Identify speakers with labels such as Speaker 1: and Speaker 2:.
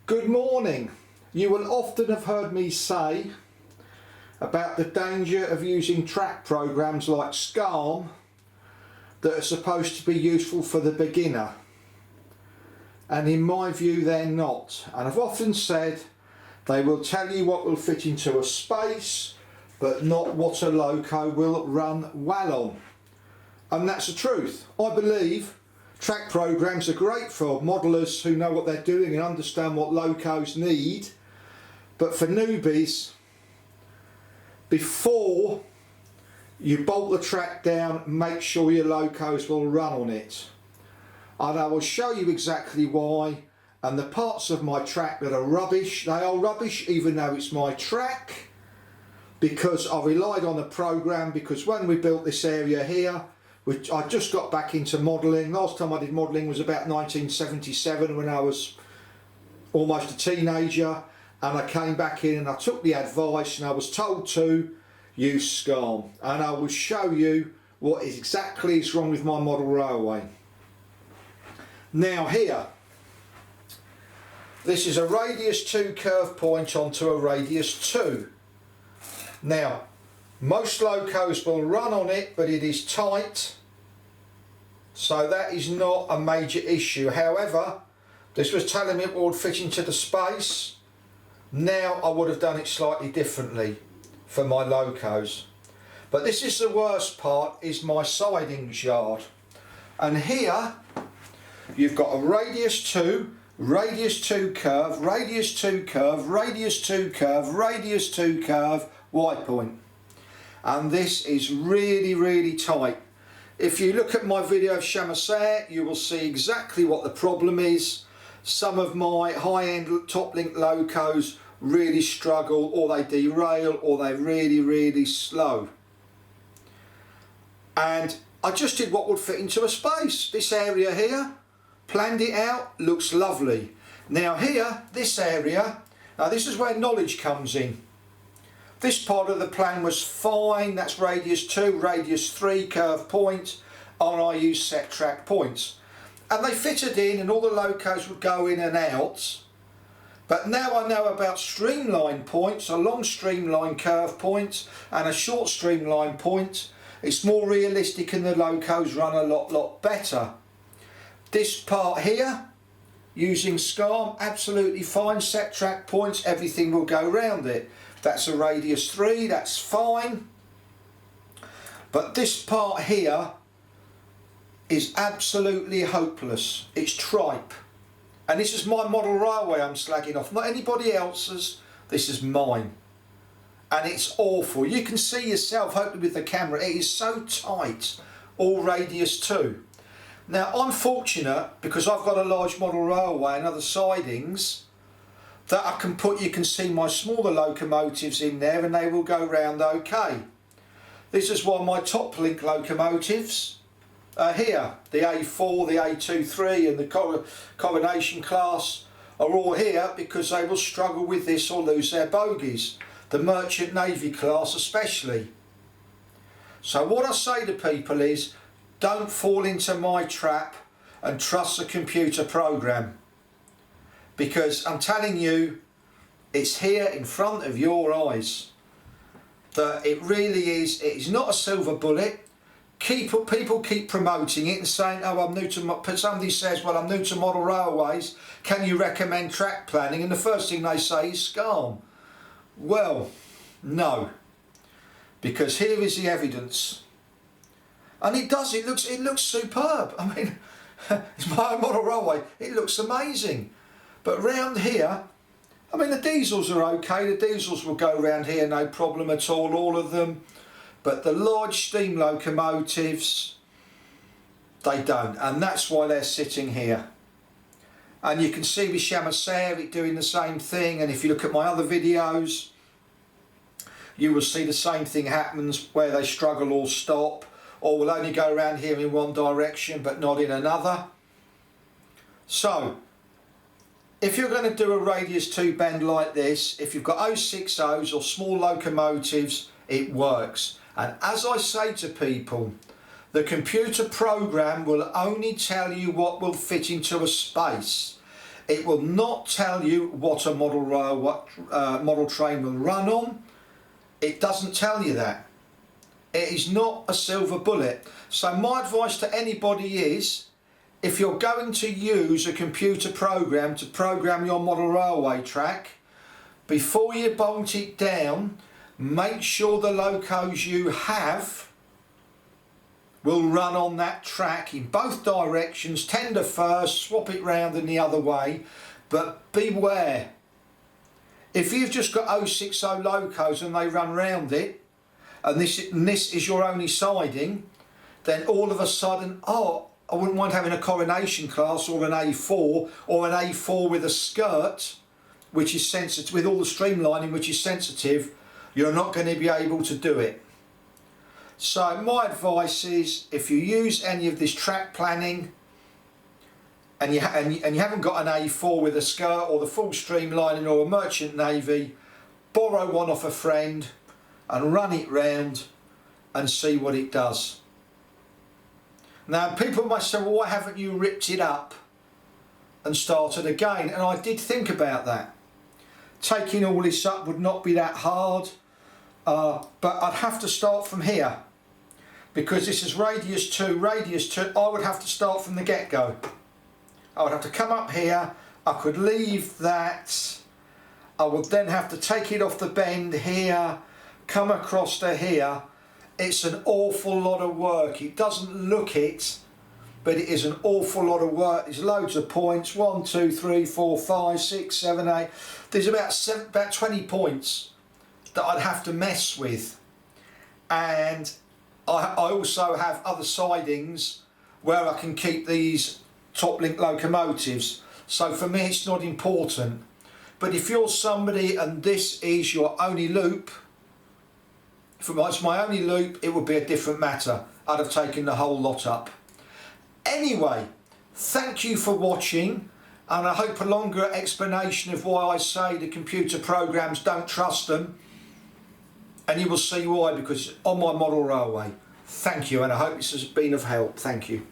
Speaker 1: Good morning. You will often have heard me say about the danger of using track programs like SCARM that are supposed to be useful for the beginner, and in my view they're not. And I've often said they will tell you what will fit into a space but not what a loco will run well on, and that's the truth. I believe track programs are great for modelers who know what they're doing and understand what locos need, but for newbies, before you bolt the track down, make sure your locos will run on it. And I will show you exactly why, and the parts of my track that are rubbish, they are rubbish even though it's my track, because I relied on a program. Because when we built this area here, which I just got back into modelling. Last time I did modelling was about 1977 when I was almost a teenager, and I came back in and I took the advice and I was told to use SCARM, and I will show you what exactly is wrong with my model railway. Now here, this is a radius 2 curve point onto a radius 2. Now, most locos will run on it, but it is tight, so that is not a major issue. However, this was telling me it would fit into the space. Now I would have done it slightly differently for my locos. But this is the worst part, is my sidings yard. And here you've got a radius 2, radius 2 curve, radius 2 curve, radius 2 curve, radius 2 curve, white point. And this is really tight. If you look at my video of Chamasair, you will see exactly what the problem is. Some of my high-end top-link locos really struggle, or they derail, or they're really slow. And I just did what would fit into a space. This area here, planned it out, looks lovely. Now here, this area, now this is where knowledge comes in. This part of the plan was fine. That's radius 2, radius 3 curve point, and I used set track points. And they fitted in and all the locos would go in and out. But now I know about streamline points, a long streamline curve point and a short streamline point. It's more realistic and the locos run a lot better. This part here, using SCARM, absolutely fine. Set track points, everything will go round it. That's a radius 3, that's fine. But this part here is absolutely hopeless. It's tripe. And this is my model railway I'm slagging off, not anybody else's. This is mine. And it's awful. You can see yourself, hopefully with the camera, it is so tight, all radius 2. Now I'm fortunate because I've got a large model railway and other sidings that I can put, you can see my smaller locomotives in there and they will go round okay. This is why my top link locomotives are here. The A4, the A23 and the coronation class are all here because they will struggle with this or lose their bogies. The merchant navy class especially. So what I say to people is, don't fall into my trap and trust the computer program. Because I'm telling you, it's here in front of your eyes that it really is. It is not a silver bullet. People keep promoting it and saying, oh, I'm new to, somebody says, well, I'm new to model railways, can you recommend track planning? And the first thing they say is SCARM. Well, no, because here is the evidence. And it does, it looks superb. I mean, it's my own model railway, it looks amazing. But round here, I mean, the diesels are okay. The diesels will go round here, no problem at all of them. But the large steam locomotives, they don't. And that's why they're sitting here. And you can see with Chamasair it doing the same thing. And if you look at my other videos, you will see the same thing happens where they struggle or stop, or will only go around here in one direction but not in another. So, if you're going to do a radius 2 bend like this, if you've got 060s or small locomotives, it works. And as I say to people, the computer program will only tell you what will fit into a space. It will not tell you what a model train will run on. It doesn't tell you that. It is not a silver bullet. So my advice to anybody is, if you're going to use a computer program to program your model railway track, before you bolt it down, make sure the locos you have will run on that track in both directions. Tender first, swap it round in the other way, but beware. If you've just got 060 locos and they run round it, and this is your only siding, then all of a sudden, oh, I wouldn't mind having a coronation class or an A4 or an A4 with a skirt, which is sensitive, with all the streamlining, which is sensitive. You're not going to be able to do it. So my advice is, if you use any of this track planning and you haven't got an A4 with a skirt or the full streamlining or a merchant navy, borrow one off a friend and run it round and see what it does. Now people might say, well, why haven't you ripped it up and started again? And I did think about that. Taking all this up would not be that hard, but I'd have to start from here, because this is radius 2, I would have to start from the get-go. I would have to come up here, I could leave that, I would then have to take it off the bend here, come across to here. It's an awful lot of work. It doesn't look it, but it is an awful lot of work. There's loads of points, 1, 2, 3, 4, 5, 6, 7, 8. There's about 20 points that I'd have to mess with. And I also have other sidings where I can keep these top link locomotives. So for me it's not important. But if you're somebody and this is your only loop, if it's my only loop, it would be a different matter. I'd have taken the whole lot up. Anyway, thank you for watching, and I hope a longer explanation of why I say the computer programs, don't trust them, and you will see why, because it's on my model railway. Thank you, and I hope this has been of help. Thank you.